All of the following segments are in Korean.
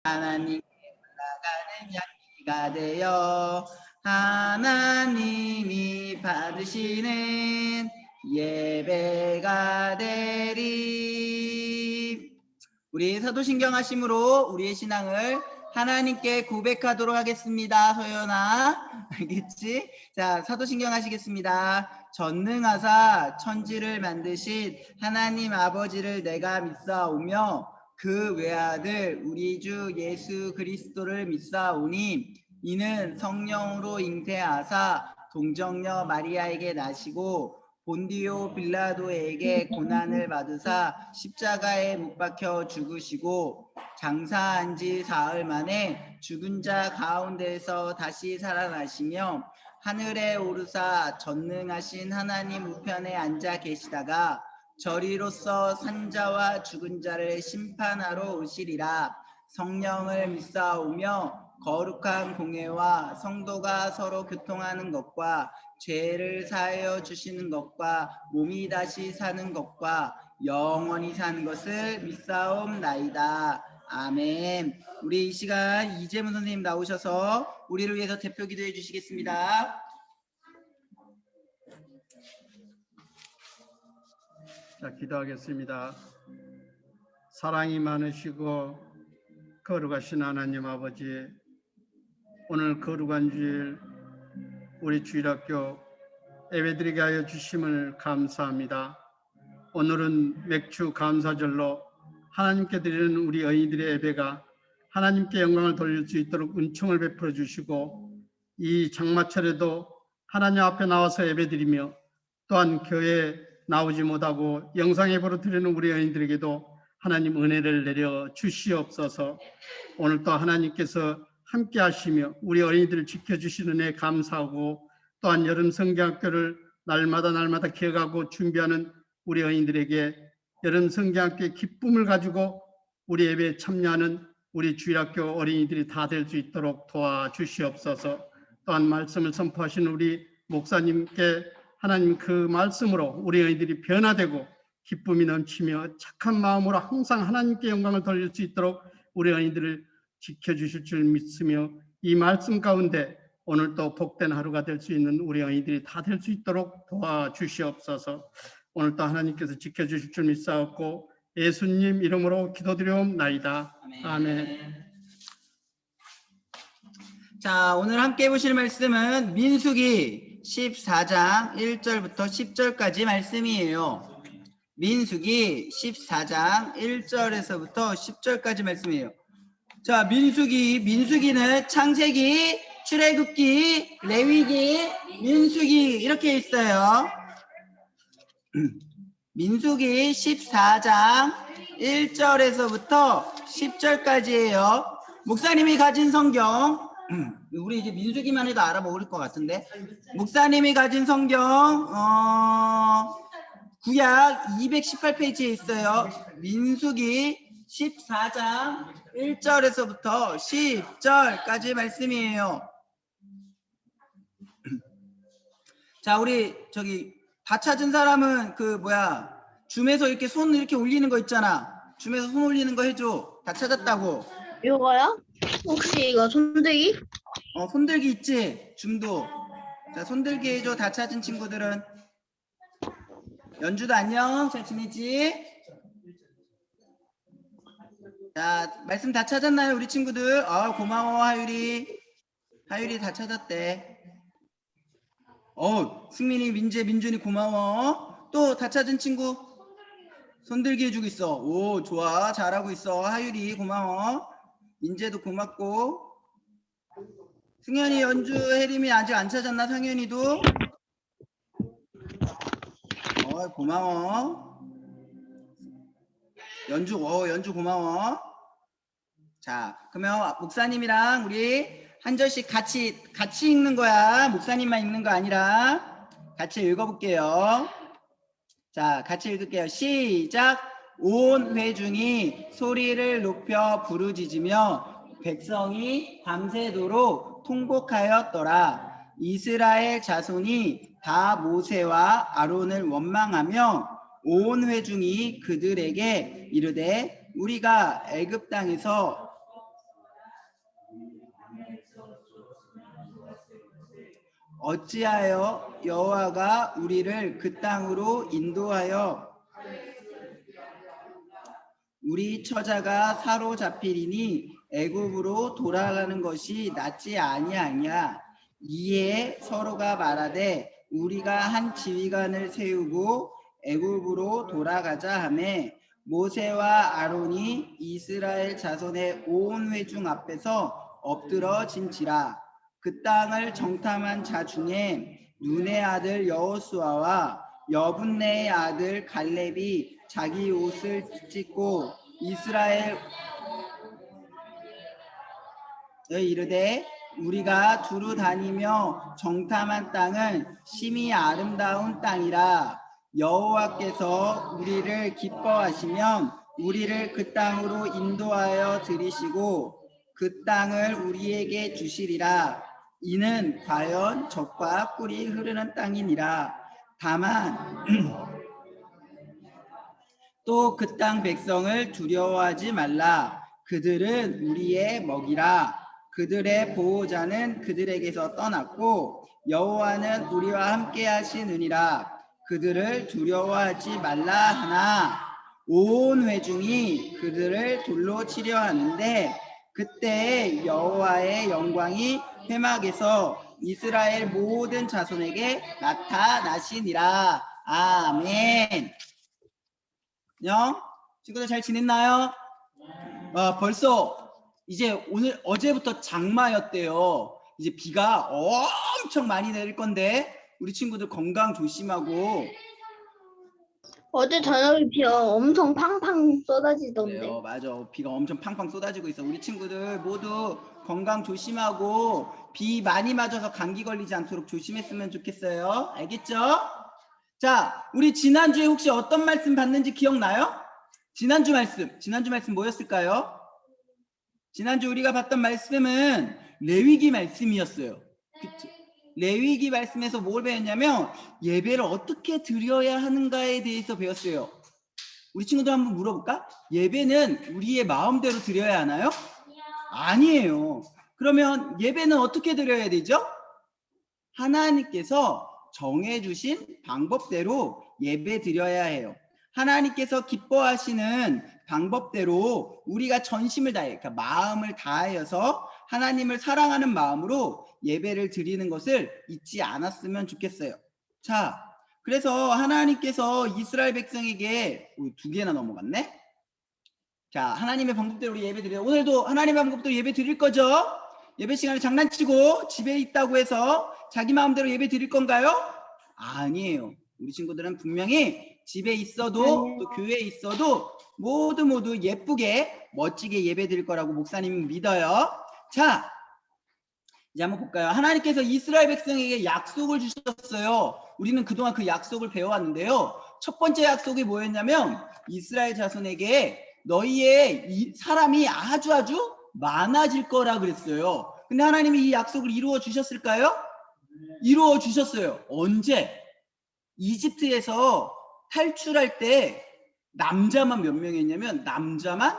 하나님께 올라가는 향기가 되어 하나님이 받으시는 예배가 되리. 우리 사도신경 하심으로 우리의 신앙을 하나님께 고백하도록 하겠습니다. 소연아, 알겠지? 자, 사도신경 하시겠습니다. 전능하사 천지를 만드신 하나님 아버지를 내가 믿사오며 그 외아들 우리 주 예수 그리스도를 믿사오니 이는 성령으로 잉태하사 동정녀 마리아에게 나시고 본디오 빌라도에게 고난을 받으사 십자가에 못 박혀 죽으시고 장사한 지 사흘 만에 죽은 자 가운데서 다시 살아나시며 하늘에 오르사 전능하신 하나님 우편에 앉아 계시다가 저리로서 산자와 죽은 자를 심판하러 오시리라. 성령을 믿사오며 거룩한 공회와 성도가 서로 교통하는 것과 죄를 사하여 주시는 것과 몸이 다시 사는 것과 영원히 사는 것을 믿사옵나이다. 아멘. 우리 이 시간 이재문 선생님 나오셔서 우리를 위해서 대표 기도해 주시겠습니다. 자, 기도하겠습니다. 사랑이 많으시고 거룩하신 하나님 아버지, 오늘 거룩한 주일 우리 주일학교 예배드리게 하여 주심을 감사합니다. 오늘은 맥주 감사절로 하나님께 드리는 우리 어린이들의 예배가 하나님께 영광을 돌릴 수 있도록 은총을 베풀어 주시고, 이 장마철에도 하나님 앞에 나와서 예배드리며 또한 교회에 나오지 못하고 영상 예배로 드리는 우리 어린이들에게도 하나님 은혜를 내려 주시옵소서. 오늘도 하나님께서 함께 하시며 우리 어린이들을 지켜주시는 은혜 감사하고, 또한 여름 성경학교를 날마다 기억하고 준비하는 우리 어린이들에게 여름 성경학교의 기쁨을 가지고 우리 예배에 참여하는 우리 주일학교 어린이들이 다 될 수 있도록 도와주시옵소서. 또한 말씀을 선포하신 우리 목사님께 하나님 그 말씀으로 우리 어린이들이 변화되고 기쁨이 넘치며 착한 마음으로 항상 하나님께 영광을 돌릴 수 있도록 우리 어린이들을 지켜주실 줄 믿으며, 이 말씀 가운데 오늘도 복된 하루가 될 수 있는 우리 어린이들이 다 될 수 있도록 도와주시옵소서. 오늘도 하나님께서 지켜주실 줄 믿사옵고 예수님 이름으로 기도드리옵나이다. 아멘. 자, 오늘 함께 보실 말씀은 민수기 14장 1절부터 10절까지 말씀이에요. 민수기 14장 1절에서부터 10절까지 말씀이에요. 자, 민수기는 창세기, 출애굽기, 레위기, 민수기 이렇게 있어요. 민수기 14장 1절에서부터 10절까지예요. 목사님이 가진 성경, 우리 이제 민수기만 해도 알아먹을 것 같은데, 목사님이 가진 성경 구약 218페이지에 있어요. 민수기 14장 1절에서부터 10절까지 말씀이에요. 자, 우리 저기 다 찾은 사람은 줌에서 이렇게 손 이렇게 올리는 거 있잖아. 줌에서 손 올리는 거 해줘. 다 찾았다고. 이거요? 혹시 이거 손들기? 손들기 있지? 줌도. 자, 손들기 해줘. 다 찾은 친구들은. 연주도 안녕. 잘 지내지? 자, 말씀 다 찾았나요, 우리 친구들? 고마워, 하율이. 하율이 다 찾았대. 승민이, 민재, 민준이 고마워. 또 다 찾은 친구? 손들기 해주고 있어. 오, 좋아. 잘하고 있어. 하율이 고마워. 민재도 고맙고. 승현이, 연주, 혜림이 아직 안 찾았나? 상현이도? 고마워. 연주 고마워. 자, 그러면 목사님이랑 우리 한 절씩 같이 읽는 거야. 목사님만 읽는 거 아니라 같이 읽어볼게요. 자, 같이 읽을게요. 시작. 온 회중이 소리를 높여 부르짖으며 백성이 밤새도록 통곡하였더라. 이스라엘 자손이 다 모세와 아론을 원망하며 온 회중이 그들에게 이르되 우리가 애굽 땅에서 어찌하여 여호와가 우리를 그 땅으로 인도하여 우리 처자가 사로잡히리니 애굽으로 돌아가는 것이 낫지 아니하냐. 이에 서로가 말하되 우리가 한 지휘관을 세우고 애굽으로 돌아가자 하매 모세와 아론이 이스라엘 자손의 온 회중 앞에서 엎드러진지라. 그 땅을 정탐한 자 중에 눈의 아들 여호수아와 여분네의 아들 갈렙이 자기 옷을 찢고 이스라엘에 이르되 우리가 두루 다니며 정탐한 땅은 심히 아름다운 땅이라. 여호와께서 우리를 기뻐하시면 우리를 그 땅으로 인도하여 들이시고 그 땅을 우리에게 주시리라. 이는 과연 젖과 꿀이 흐르는 땅이니라. 다만 또 그 땅 백성을 두려워하지 말라. 그들은 우리의 먹이라. 그들의 보호자는 그들에게서 떠났고 여호와는 우리와 함께 하시느니라. 그들을 두려워하지 말라 하나 온 회중이 그들을 돌로 치려 하는데 그때 여호와의 영광이 회막에서 이스라엘 모든 자손에게 나타나시니라. 아멘. 안녕. 친구들 잘 지냈나요? 벌써 이제 어제부터 장마였대요. 이제 비가 엄청 많이 내릴 건데 우리 친구들 건강 조심하고. 어제 저녁에 비가 엄청 팡팡 쏟아지던데. 그래요, 맞아. 비가 엄청 팡팡 쏟아지고 있어. 우리 친구들 모두 건강 조심하고 비 많이 맞아서 감기 걸리지 않도록 조심했으면 좋겠어요. 알겠죠? 자, 우리 지난주에 혹시 어떤 말씀 봤는지 기억나요? 지난주 말씀 뭐였을까요? 지난주 우리가 봤던 말씀은 레위기 말씀이었어요. 그쵸? 레위기 말씀에서 뭘 배웠냐면 예배를 어떻게 드려야 하는가에 대해서 배웠어요. 우리 친구들 한번 물어볼까? 예배는 우리의 마음대로 드려야 하나요? 아니에요. 그러면 예배는 어떻게 드려야 되죠? 하나님께서 정해주신 방법대로 예배 드려야 해요. 하나님께서 기뻐하시는 방법대로 우리가 전심을 다해, 그러니까 마음을 다하여서 하나님을 사랑하는 마음으로 예배를 드리는 것을 잊지 않았으면 좋겠어요. 자, 그래서 하나님께서 이스라엘 백성에게 2개나 넘어갔네. 자, 하나님의 방법대로 우리 예배 드려요. 오늘도 하나님의 방법대로 예배 드릴 거죠? 예배 시간에 장난치고 집에 있다고 해서 자기 마음대로 예배 드릴 건가요? 아니에요. 우리 친구들은 분명히 집에 있어도 또 교회에 있어도 모두 예쁘게 멋지게 예배 드릴 거라고 목사님은 믿어요. 자, 이제 한번 볼까요? 하나님께서 이스라엘 백성에게 약속을 주셨어요. 우리는 그동안 그 약속을 배워왔는데요. 첫 번째 약속이 뭐였냐면 이스라엘 자손에게 너희의 사람이 아주 많아질 거라 그랬어요. 근데 하나님이 이 약속을 이루어 주셨을까요? 이루어 주셨어요. 언제? 이집트에서 탈출할 때 남자만 몇 명이었냐면 남자만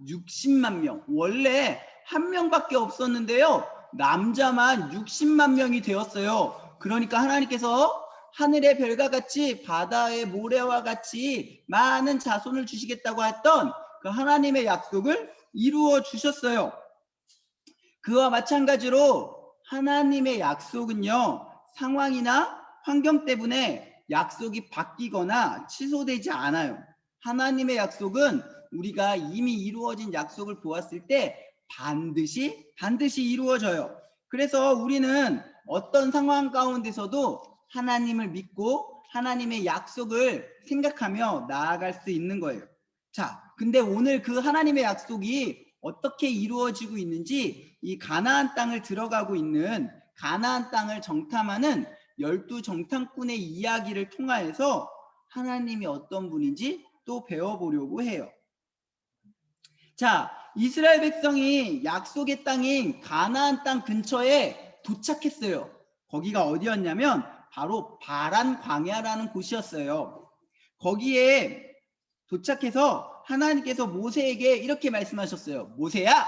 60만 명. 원래 한 명밖에 없었는데요. 남자만 60만 명이 되었어요. 그러니까 하나님께서 하늘의 별과 같이 바다의 모래와 같이 많은 자손을 주시겠다고 했던 그 하나님의 약속을 이루어 주셨어요. 그와 마찬가지로 하나님의 약속은요, 상황이나 환경 때문에 약속이 바뀌거나 취소되지 않아요. 하나님의 약속은 우리가 이미 이루어진 약속을 보았을 때 반드시 이루어져요. 그래서 우리는 어떤 상황 가운데서도 하나님을 믿고 하나님의 약속을 생각하며 나아갈 수 있는 거예요. 자, 근데 오늘 그 하나님의 약속이 어떻게 이루어지고 있는지 이 가나안 땅을 들어가고 있는 가나안 땅을 정탐하는 12 정탐꾼의 이야기를 통하여서 하나님이 어떤 분인지 또 배워보려고 해요. 자, 이스라엘 백성이 약속의 땅인 가나안 땅 근처에 도착했어요. 거기가 어디였냐면 바로 바란 광야라는 곳이었어요. 거기에 도착해서 하나님께서 모세에게 이렇게 말씀하셨어요. 모세야,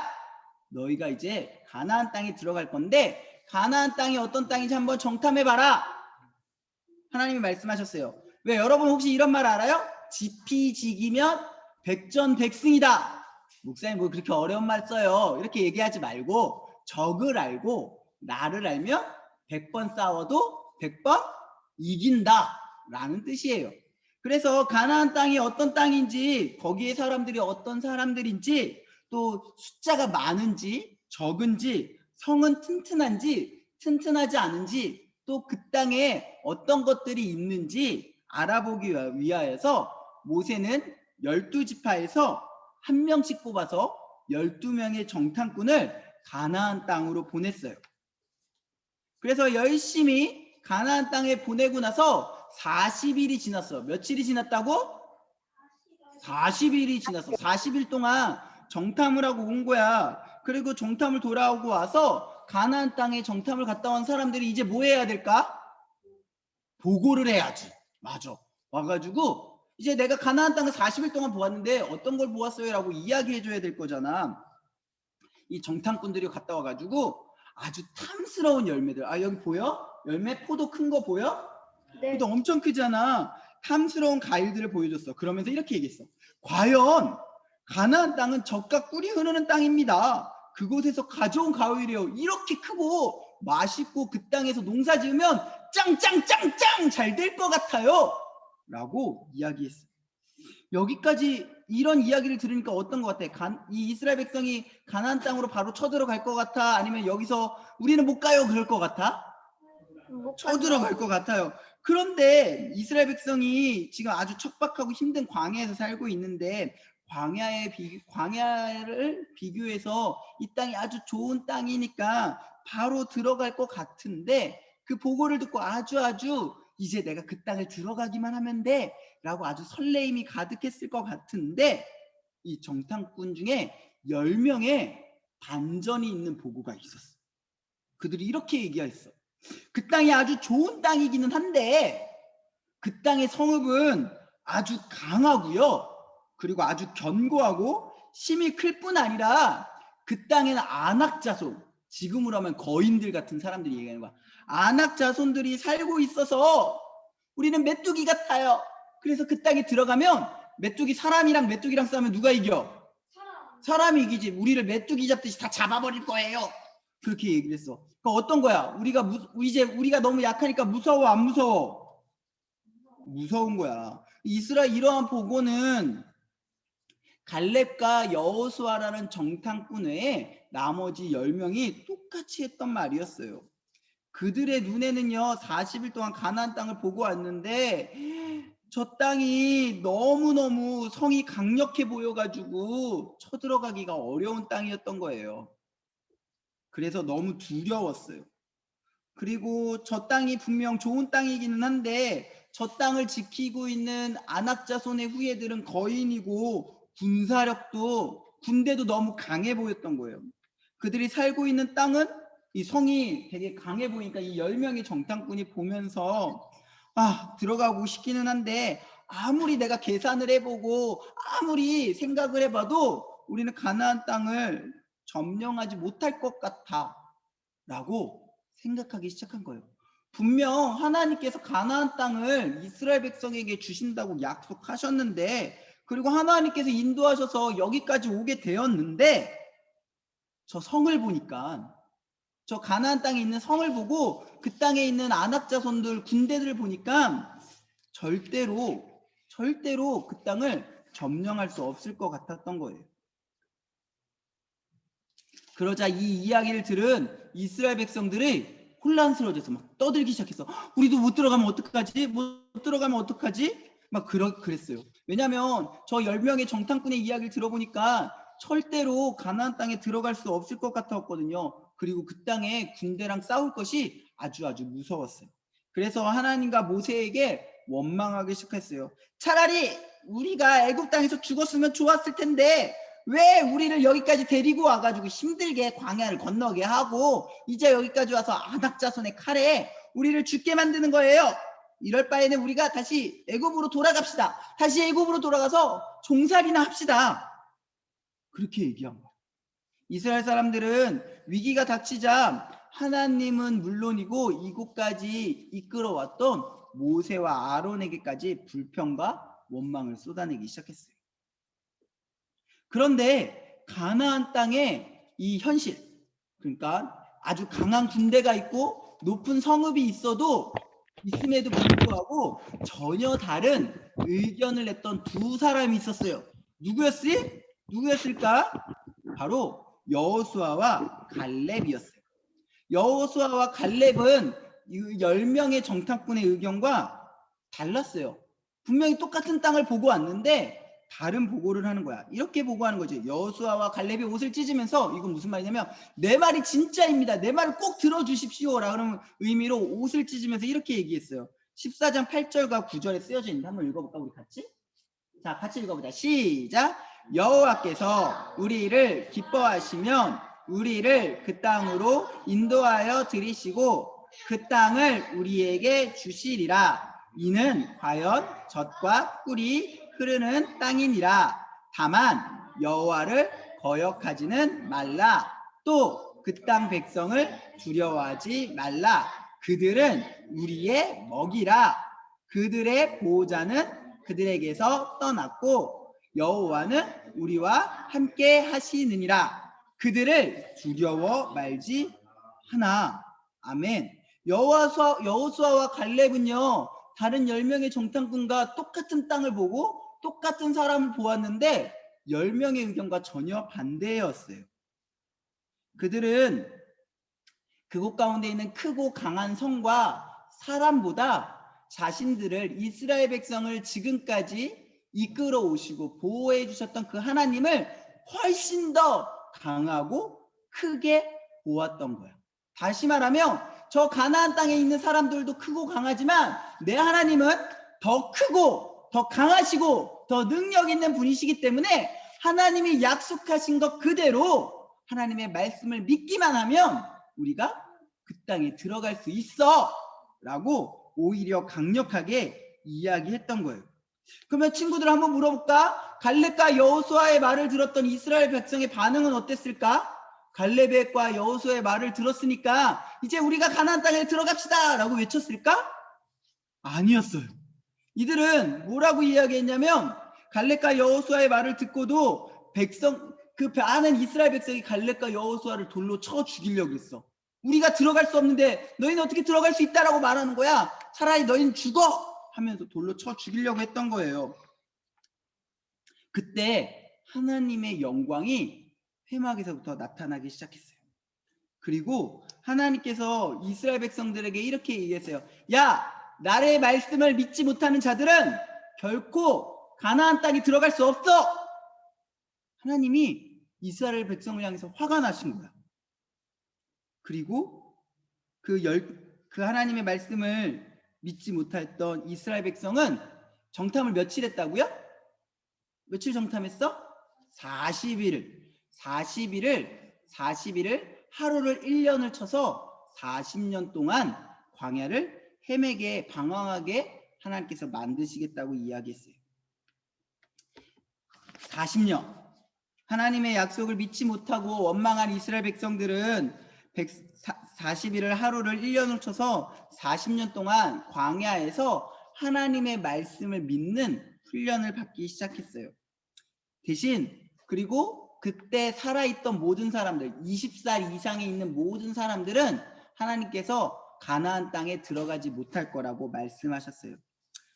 너희가 이제 가나안 땅에 들어갈 건데 가나안 땅이 어떤 땅인지 한번 정탐해봐라. 하나님이 말씀하셨어요. 왜 여러분 혹시 이런 말 알아요? 지피지기면 백전백승이다. 목사님 뭐 그렇게 어려운 말 써요. 이렇게 얘기하지 말고 적을 알고 나를 알면 100번 싸워도 100번 이긴다 라는 뜻이에요. 그래서 가나안 땅이 어떤 땅인지, 거기에 사람들이 어떤 사람들인지, 또 숫자가 많은지 적은지, 성은 튼튼한지 튼튼하지 않은지, 또 그 땅에 어떤 것들이 있는지 알아보기 위하여서 모세는 12지파에서 한 명씩 뽑아서 12명의 정탐꾼을 가나안 땅으로 보냈어요. 그래서 열심히 가나안 땅에 보내고 나서 40일이 지났어. 며칠이 지났다고? 40일이 지났어. 40일 동안 정탐을 하고 온 거야. 그리고 정탐을 돌아오고 와서 가나안 땅에 정탐을 갔다 온 사람들이 이제 뭐 해야 될까? 보고를 해야지. 맞아. 와가지고 이제 내가 가나안 땅을 40일 동안 보았는데 어떤 걸 보았어요? 라고 이야기해줘야 될 거잖아. 이 정탐꾼들이 갔다 와가지고 아주 탐스러운 열매들. 아, 여기 보여? 열매 포도 큰 거 보여? 네. 포도 엄청 크잖아. 탐스러운 과일들을 보여줬어. 그러면서 이렇게 얘기했어. 과연 가나안 땅은 젖과 꿀이 흐르는 땅입니다. 그곳에서 가져온 과일이요. 이렇게 크고 맛있고 그 땅에서 농사 지으면 짱짱짱짱 잘 될 것 같아요. 라고 이야기했어. 여기까지 이런 이야기를 들으니까 어떤 것 같아? 이 이스라엘 백성이 가나안 땅으로 바로 쳐들어갈 것 같아? 아니면 여기서 우리는 못 가요 그럴 것 같아? 쳐들어갈 것 같아요. 그런데 이스라엘 백성이 지금 아주 척박하고 힘든 광야에서 살고 있는데 광야를 비교해서 이 땅이 아주 좋은 땅이니까 바로 들어갈 것 같은데, 그 보고를 듣고 아주 이제 내가 그 땅을 들어가기만 하면 돼 라고 아주 설레임이 가득했을 것 같은데, 이 정탐꾼 중에 10명의 반전이 있는 보고가 있었어. 그들이 이렇게 얘기했어. 그 땅이 아주 좋은 땅이기는 한데 그 땅의 성읍은 아주 강하고요. 그리고 아주 견고하고 힘이 클 뿐 아니라 그 땅에는 안악자손, 지금으로 하면 거인들 같은 사람들이 얘기하는 거야. 안악자손들이 살고 있어서 우리는 메뚜기 같아요. 그래서 그 땅에 들어가면 사람이랑 메뚜기랑 싸우면 누가 이겨? 사람이 이기지. 우리를 메뚜기 잡듯이 다 잡아버릴 거예요. 그렇게 얘기를 했어. 그러니까 어떤 거야? 우리가 너무 약하니까 무서워, 안 무서워? 무서운 거야. 이스라엘 이러한 보고는 갈렙과 여호수아라는 정탐꾼 외에 나머지 10명이 똑같이 했던 말이었어요. 그들의 눈에는요 40일 동안 가나안 땅을 보고 왔는데 저 땅이 너무너무 성이 강력해 보여가지고 쳐들어가기가 어려운 땅이었던 거예요. 그래서 너무 두려웠어요. 그리고 저 땅이 분명 좋은 땅이기는 한데 저 땅을 지키고 있는 안악자손의 후예들은 거인이고 군대도 너무 강해 보였던 거예요. 그들이 살고 있는 땅은 이 성이 되게 강해 보이니까 이 10명의 정탐꾼이 보면서 들어가고 싶기는 한데 아무리 내가 계산을 해보고 아무리 생각을 해봐도 우리는 가나안 땅을 점령하지 못할 것 같아 라고 생각하기 시작한 거예요. 분명 하나님께서 가나안 땅을 이스라엘 백성에게 주신다고 약속하셨는데, 그리고 하나님께서 인도하셔서 여기까지 오게 되었는데, 저 성을 보니까, 저 가나안 땅에 있는 성을 보고 그 땅에 있는 안악자손들 군대들을 보니까 절대로 그 땅을 점령할 수 없을 것 같았던 거예요. 그러자 이 이야기를 들은 이스라엘 백성들이 혼란스러워져서 막 떠들기 시작했어. 우리도 못 들어가면 어떡하지? 막 그랬어요. 왜냐하면 저 10명의 정탐꾼의 이야기를 들어보니까 절대로 가나안 땅에 들어갈 수 없을 것 같았거든요. 그리고 그 땅에 군대랑 싸울 것이 아주 무서웠어요. 그래서 하나님과 모세에게 원망하기 시작했어요. 차라리 우리가 애굽 땅에서 죽었으면 좋았을 텐데 왜 우리를 여기까지 데리고 와가지고 힘들게 광야를 건너게 하고 이제 여기까지 와서 안악자손의 칼에 우리를 죽게 만드는 거예요. 이럴 바에는 우리가 다시 애굽으로 돌아갑시다. 다시 애굽으로 돌아가서 종살이나 합시다. 그렇게 얘기한 거예요. 이스라엘 사람들은 위기가 닥치자 하나님은 물론이고 이곳까지 이끌어왔던 모세와 아론에게까지 불평과 원망을 쏟아내기 시작했어요. 그런데 가나안 땅의 이 현실, 그러니까 아주 강한 군대가 있고 높은 성읍이 있음에도 불구하고 전혀 다른 의견을 냈던 두 사람이 있었어요. 누구였을까? 바로 여호수아와 갈렙이었어요. 여호수아와 갈렙은 10명의 정탐꾼의 의견과 달랐어요. 분명히 똑같은 땅을 보고 왔는데 다른 보고를 하는 거야. 이렇게 보고하는 거지. 여호수아와 갈렙이 옷을 찢으면서, 이건 무슨 말이냐면 내 말이 진짜입니다, 내 말을 꼭 들어주십시오 라는 의미로 옷을 찢으면서 이렇게 얘기했어요. 14장 8절과 9절에 쓰여져 있는데 한번 읽어볼까 우리 같이? 자, 같이 읽어보자. 시작. 여호와께서 우리를 기뻐하시면 우리를 그 땅으로 인도하여 들이시고 그 땅을 우리에게 주시리라. 이는 과연 젖과 꿀이 흐르는 땅이니라. 다만 여호와를 거역하지는 말라. 또 그 땅 백성을 두려워하지 말라. 그들은 우리의 먹이라. 그들의 보호자는 그들에게서 떠났고 여호와는 우리와 함께 하시느니라. 그들을 두려워 말지 하나. 아멘. 여호수아와 갈렙은요, 다른 10명의 정탐꾼과 똑같은 땅을 보고 똑같은 사람을 보았는데 10명의 의견과 전혀 반대였어요. 그들은 그곳 가운데 있는 크고 강한 성과 사람보다 자신들을, 이스라엘 백성을 지금까지 이끌어 오시고 보호해 주셨던 그 하나님을 훨씬 더 강하고 크게 보았던 거야. 다시 말하면 저 가나안 땅에 있는 사람들도 크고 강하지만 내 하나님은 더 크고 더 강하시고 더 능력 있는 분이시기 때문에 하나님이 약속하신 것 그대로 하나님의 말씀을 믿기만 하면 우리가 그 땅에 들어갈 수 있어 라고 오히려 강력하게 이야기했던 거예요. 그러면 친구들 한번 물어볼까? 갈렙과 여호수아의 말을 들었던 이스라엘 백성의 반응은 어땠을까? 갈렙과 여호수아의 말을 들었으니까 이제 우리가 가나안 땅에 들어갑시다 라고 외쳤을까? 아니었어요. 이들은 뭐라고 이야기했냐면, 갈렙과 여호수아의 말을 듣고도 그 많은 이스라엘 백성이 갈렙과 여호수아를 돌로 쳐 죽이려고 했어. 우리가 들어갈 수 없는데 너희는 어떻게 들어갈 수 있다라고 말하는 거야. 차라리 너희는 죽어 하면서 돌로 쳐 죽이려고 했던 거예요. 그때 하나님의 영광이 회막에서부터 나타나기 시작했어요. 그리고 하나님께서 이스라엘 백성들에게 이렇게 얘기했어요. 야, 나의 말씀을 믿지 못하는 자들은 결코 가나안 땅에 들어갈 수 없어. 하나님이 이스라엘 백성을 향해서 화가 나신 거야. 그리고 그 하나님의 말씀을 믿지 못했던 이스라엘 백성은 정탐을 며칠 했다고요? 며칠 정탐했어? 40일을 하루를 1년을 쳐서 40년 동안 광야를 헤매게 방황하게 하나님께서 만드시겠다고 이야기했어요. 40년. 하나님의 약속을 믿지 못하고 원망한 이스라엘 백성들은 40일을 하루를 1년을 쳐서 40년 동안 광야에서 하나님의 말씀을 믿는 훈련을 받기 시작했어요. 대신 그리고 그때 살아있던 모든 사람들, 20살 이상에 있는 모든 사람들은 하나님께서 가나안 땅에 들어가지 못할 거라고 말씀하셨어요.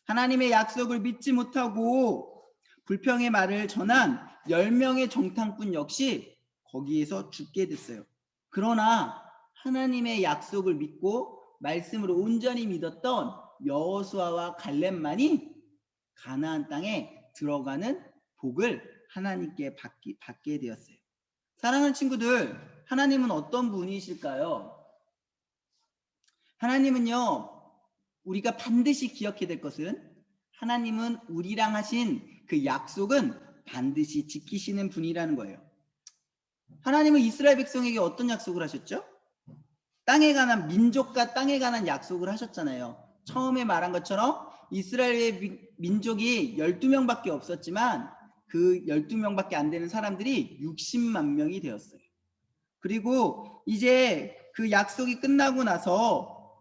하나님의 약속을 믿지 못하고 불평의 말을 전한 10명의 정탐꾼 역시 거기에서 죽게 됐어요. 그러나 하나님의 약속을 믿고 말씀으로 온전히 믿었던 여호수아와 갈렙만이 가나안 땅에 들어가는 복을 하나님께 받게 되었어요. 사랑하는 친구들, 하나님은 어떤 분이실까요? 하나님은요, 우리가 반드시 기억해야 될 것은, 하나님은 우리랑 하신 그 약속은 반드시 지키시는 분이라는 거예요. 하나님은 이스라엘 백성에게 어떤 약속을 하셨죠? 땅에 관한, 민족과 땅에 관한 약속을 하셨잖아요. 처음에 말한 것처럼 이스라엘의 민족이 12명밖에 없었지만 그 12명밖에 안 되는 사람들이 60만 명이 되었어요. 그리고 이제 그 약속이 끝나고 나서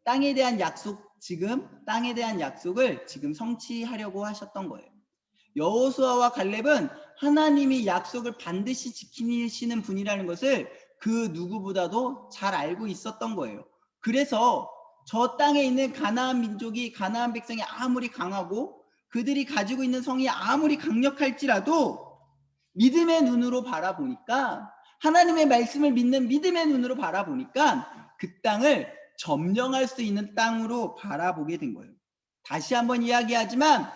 땅에 대한 약속을 지금 성취하려고 하셨던 거예요. 여호수아와 갈렙은 하나님이 약속을 반드시 지키시는 분이라는 것을 그 누구보다도 잘 알고 있었던 거예요. 그래서 저 땅에 있는 가나안 민족이, 가나안 백성이 아무리 강하고 그들이 가지고 있는 성이 아무리 강력할지라도 믿음의 눈으로 바라보니까, 하나님의 말씀을 믿는 믿음의 눈으로 바라보니까 그 땅을 점령할 수 있는 땅으로 바라보게 된 거예요. 다시 한번 이야기하지만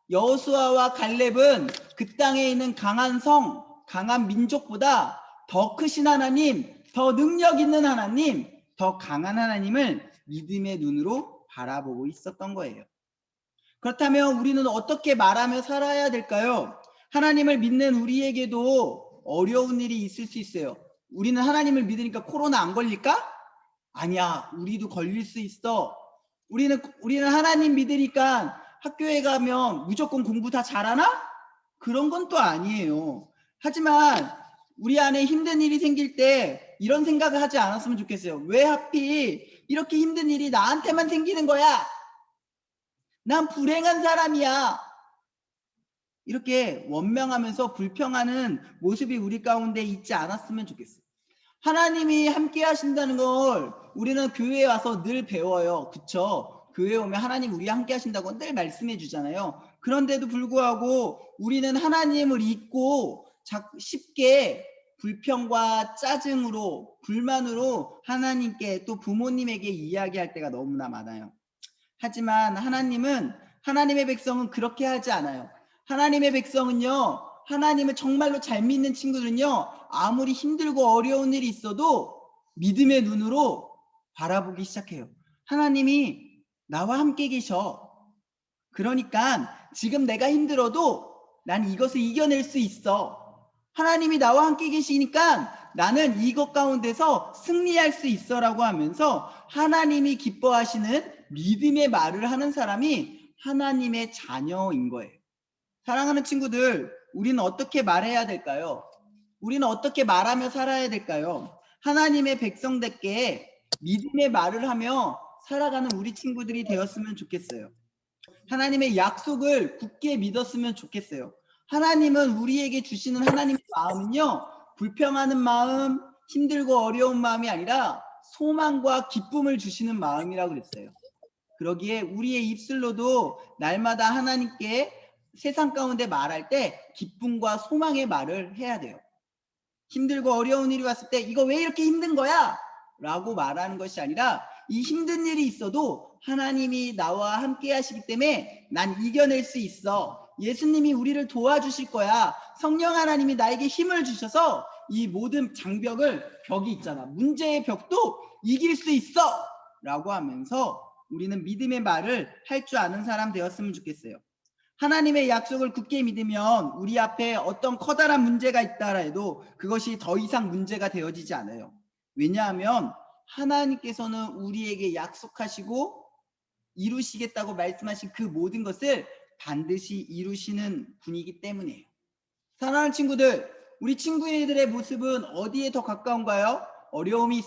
여호수아와 갈렙은 그 땅에 있는 강한 성, 강한 민족보다 더 크신 하나님, 더 능력 있는 하나님, 더 강한 하나님을 믿음의 눈으로 바라보고 있었던 거예요. 그렇다면 우리는 어떻게 말하며 살아야 될까요? 하나님을 믿는 우리에게도 어려운 일이 있을 수 있어요. 우리는 하나님을 믿으니까 코로나 안 걸릴까? 아니야, 우리도 걸릴 수 있어. 우리는 하나님 믿으니까 학교에 가면 무조건 공부 다 잘하나? 그런 건 또 아니에요. 하지만 우리 안에 힘든 일이 생길 때 이런 생각을 하지 않았으면 좋겠어요. 왜 하필 이렇게 힘든 일이 나한테만 생기는 거야? 난 불행한 사람이야. 이렇게 원망하면서 불평하는 모습이 우리 가운데 있지 않았으면 좋겠어요. 하나님이 함께 하신다는 걸 우리는 교회에 와서 늘 배워요. 그쵸? 교회에 오면 하나님 우리 함께 하신다고 늘 말씀해 주잖아요. 그런데도 불구하고 우리는 하나님을 잊고 쉽게 불평과 짜증으로, 불만으로 하나님께, 또 부모님에게 이야기할 때가 너무나 많아요. 하지만 하나님의 백성은 그렇게 하지 않아요. 하나님의 백성은요, 하나님을 정말로 잘 믿는 친구들은요, 아무리 힘들고 어려운 일이 있어도 믿음의 눈으로 바라보기 시작해요. 하나님이 나와 함께 계셔. 그러니까 지금 내가 힘들어도 난 이것을 이겨낼 수 있어. 하나님이 나와 함께 계시니까 나는 이것 가운데서 승리할 수 있어라고 하면서 하나님이 기뻐하시는 믿음의 말을 하는 사람이 하나님의 자녀인 거예요. 사랑하는 친구들, 우리는 어떻게 말해야 될까요? 우리는 어떻게 말하며 살아야 될까요? 하나님의 백성답게 믿음의 말을 하며 살아가는 우리 친구들이 되었으면 좋겠어요. 하나님의 약속을 굳게 믿었으면 좋겠어요. 하나님은 우리에게 주시는 하나님의 마음은요, 불평하는 마음, 힘들고 어려운 마음이 아니라 소망과 기쁨을 주시는 마음이라고 그랬어요. 그러기에 우리의 입술로도 날마다 하나님께 세상 가운데 말할 때 기쁨과 소망의 말을 해야 돼요. 힘들고 어려운 일이 왔을 때 이거 왜 이렇게 힘든 거야? 라고 말하는 것이 아니라 이 힘든 일이 있어도 하나님이 나와 함께 하시기 때문에 난 이겨낼 수 있어. 예수님이 우리를 도와주실 거야. 성령 하나님이 나에게 힘을 주셔서 이 모든 벽이 있잖아. 문제의 벽도 이길 수 있어. 라고 하면서 우리는 믿음의 말을 할 줄 아는 사람 되었으면 좋겠어요. 하나님의 약속을 굳게 믿으면 우리 앞에 어떤 커다란 문제가 있다 해도 그것이 더 이상 문제가 되어지지 않아요. 왜냐하면 하나님께서는 우리에게 약속하시고 이루시겠다고 말씀하신 그 모든 것을 반드시 이루시는 분이기 때문이에요. 사랑하는 친구들, 우리 친구들의 모습은 어디에 더 가까운가요? 어려움이 있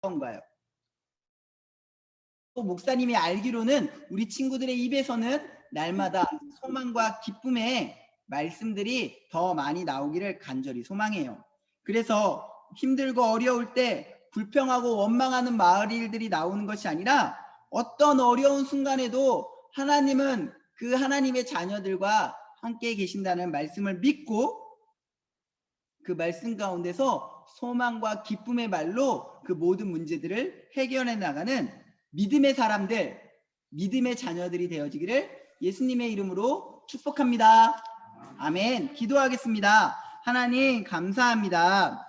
가까운가요? 또 목사님이 알기로는 우리 친구들의 입에서는 날마다 소망과 기쁨의 말씀들이 더 많이 나오기를 간절히 소망해요. 그래서 힘들고 어려울 때 불평하고 원망하는 마을일들이 나오는 것이 아니라 어떤 어려운 순간에도 하나님은 그 하나님의 자녀들과 함께 계신다는 말씀을 믿고 그 말씀 가운데서 소망과 기쁨의 말로 그 모든 문제들을 해결해 나가는 믿음의 사람들, 믿음의 자녀들이 되어지기를 예수님의 이름으로 축복합니다. 아멘. 기도하겠습니다. 하나님 감사합니다.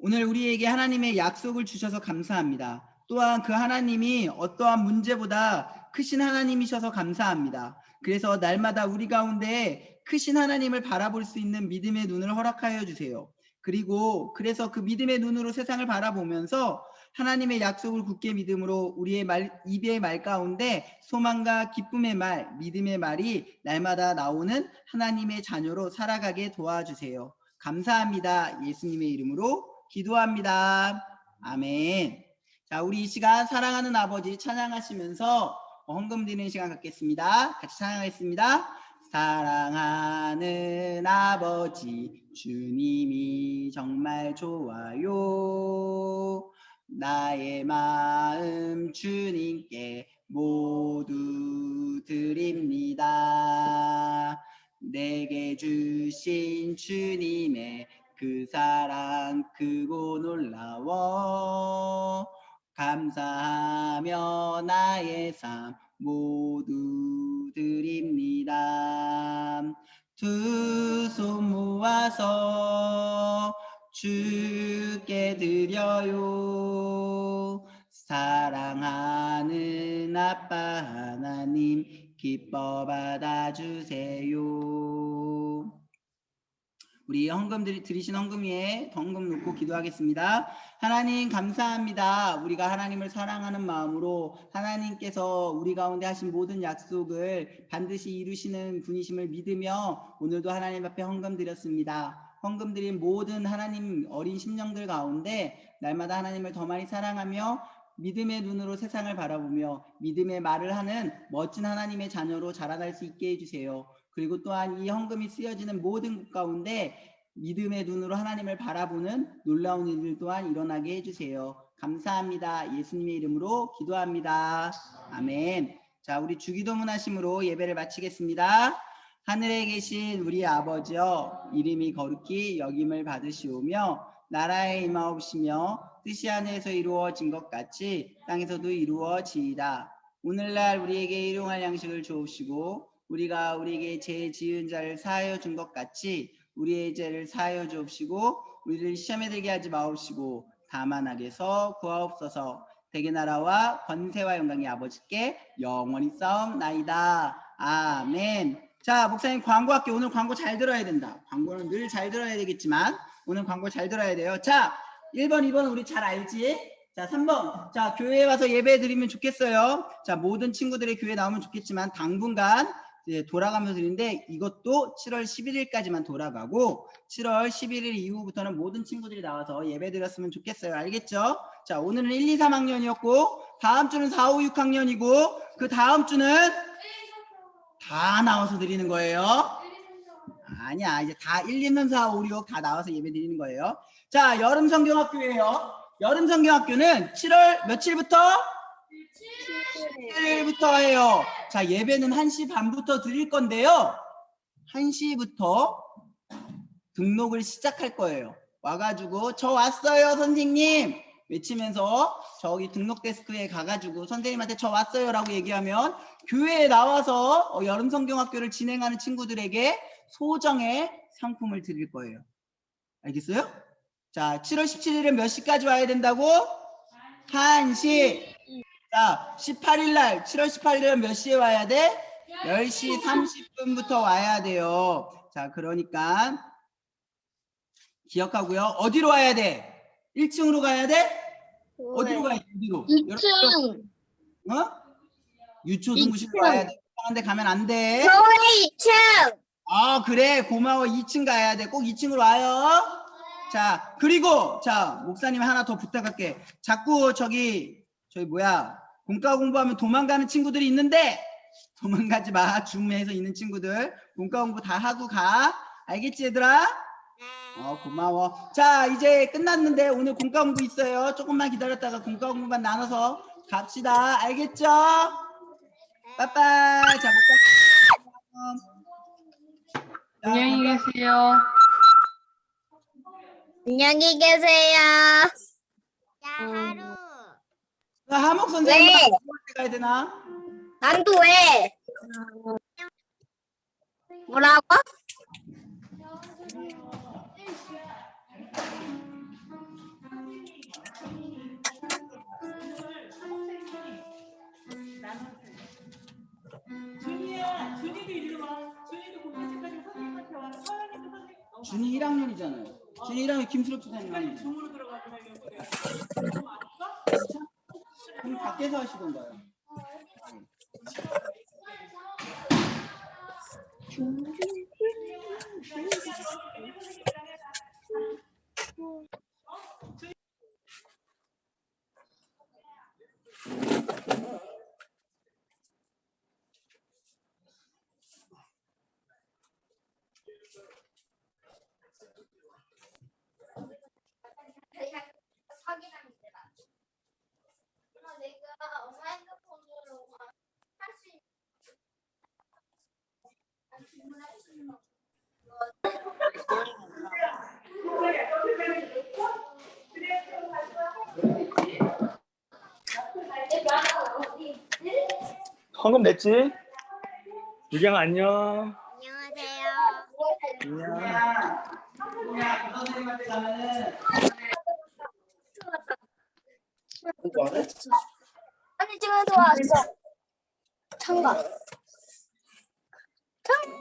오늘 우리에게 하나님의 약속을 주셔서 감사합니다. 또한 그 하나님이 어떠한 문제보다 크신 하나님이셔서 감사합니다. 그래서 날마다 우리 가운데 크신 하나님을 바라볼 수 있는 믿음의 눈을 허락하여 주세요. 그래서 그 믿음의 눈으로 세상을 바라보면서 하나님의 약속을 굳게 믿음으로 우리의 입의 말 가운데 소망과 기쁨의 말, 믿음의 말이 날마다 나오는 하나님의 자녀로 살아가게 도와주세요. 감사합니다. 예수님의 이름으로 기도합니다. 아멘. 자, 우리 이 시간 사랑하는 아버지 찬양하시면서 헌금 드리는 시간 갖겠습니다. 같이 찬양하겠습니다. 사랑하는 아버지 주님이 정말 좋아요. 나의 마음 주님께 모두 드립니다. 내게 주신 주님의 그 사랑 크고 놀라워 감사하며 나의 삶 모두 드립니다. 두 손 모아서 주께 드려요. 사랑하는 아빠 하나님 기뻐 받아주세요. 우리 헌금 드리신 헌금 위에 헌금 놓고 기도하겠습니다. 하나님 감사합니다. 우리가 하나님을 사랑하는 마음으로 하나님께서 우리 가운데 하신 모든 약속을 반드시 이루시는 분이심을 믿으며 오늘도 하나님 앞에 헌금 드렸습니다. 헌금 드린 모든 하나님 어린 심령들 가운데 날마다 하나님을 더 많이 사랑하며 믿음의 눈으로 세상을 바라보며 믿음의 말을 하는 멋진 하나님의 자녀로 자라날 수 있게 해주세요. 그리고 또한 이 헌금이 쓰여지는 모든 곳 가운데 믿음의 눈으로 하나님을 바라보는 놀라운 일들 또한 일어나게 해주세요. 감사합니다. 예수님의 이름으로 기도합니다. 아멘. 자, 우리 주기도문 하심으로 예배를 마치겠습니다. 하늘에 계신 우리 아버지여, 이름이 거룩히 여김을 받으시오며 나라에 임하옵시며 뜻이 하늘에서 이루어진 것 같이 땅에서도 이루어지이다. 오늘날 우리에게 일용할 양식을 주옵시고 우리가 우리에게 죄 지은 자를 사하여 준 것 같이 우리의 죄를 사하여 주옵시고 우리를 시험에 들게 하지 마옵시고 다만 악에서 구하옵소서. 대개 나라와 권세와 영광이 아버지께 영원히 싸움나이다. 아멘. 자, 목사님 광고할게요. 오늘 광고 잘 들어야 된다. 광고는 늘 잘 들어야 되겠지만 오늘 광고 잘 들어야 돼요. 자, 1번, 2번 우리 잘 알지? 자, 3번. 자, 교회에 와서 예배 드리면 좋겠어요. 자, 모든 친구들의 교회 나오면 좋겠지만 당분간 돌아가면서 드리는데 이것도 7월 11일까지만 돌아가고 7월 11일 이후부터는 모든 친구들이 나와서 예배 드렸으면 좋겠어요. 알겠죠? 자, 오늘은 1, 2, 3학년이었고 다음 주는 4, 5, 6학년이고 그 다음 주는 다 나와서 드리는 거예요. 아니야, 이제 다 1, 2, 3, 4, 5, 6 다 나와서 예배 드리는 거예요. 자, 여름 성경학교예요. 여름 성경학교는 7월 며칠부터? 7일부터 해요. 자, 예배는 1시 반부터 드릴 건데요. 1시부터 등록을 시작할 거예요. 와가지고 저 왔어요 선생님 외치면서 저기 등록 데스크에 가가지고 선생님한테 저 왔어요 라고 얘기하면 교회에 나와서 여름 성경학교를 진행하는 친구들에게 소정의 상품을 드릴 거예요. 알겠어요? 자, 7월 17일은 몇 시까지 와야 된다고? 1시. 자, 18일 날 7월 18일은 몇 시에 와야 돼? 10시 30분부터 와야 돼요. 자, 그러니까 기억하고요. 어디로 와야 돼? 1층으로 가야 돼? 어디로 가야 돼? 어디로? 2층. 유초등부실로 와야 돼. 그런데 가면 안 돼. 저희 2층. 아, 그래. 고마워. 2층 가야 돼. 꼭 2층으로 와요. 자, 그리고 자, 목사님 하나 더 부탁할게. 자꾸 저기 뭐야? 공과 공부하면 도망가는 친구들이 있는데 도망가지 마. 줌에서 있는 친구들 공과 공부 다 하고 가. 알겠지 얘들아? 고마워. 자, 이제 끝났는데 오늘 공과 공부 있어요. 조금만 기다렸다가 공과 공부만 나눠서 갑시다. 알겠죠? 빠빠이. 자, 안녕히 계세요. 안녕히 계세요. 하루. 하목 선생님 왜? 가야 되나? 난도 왜? 뭐라고? 준이야, 준이도 이리 와. 준이도 공부실까지 선생님한테 와. 서연이도 선생님. 준이 1학년이잖아요. 준이 1학년 김수록 주사님 아니에요. 중으로 들어가서 하려고 그래요. 밖에서 하시던가요? 내가 엄마 핸드폰으로 할수 있는 주문할 수 있는 헌금 냈지? 유경 안녕. 안녕하세요. 안녕. 야, 선생님한테 가면은 아니 지금 들어왔어. 참가. 참가.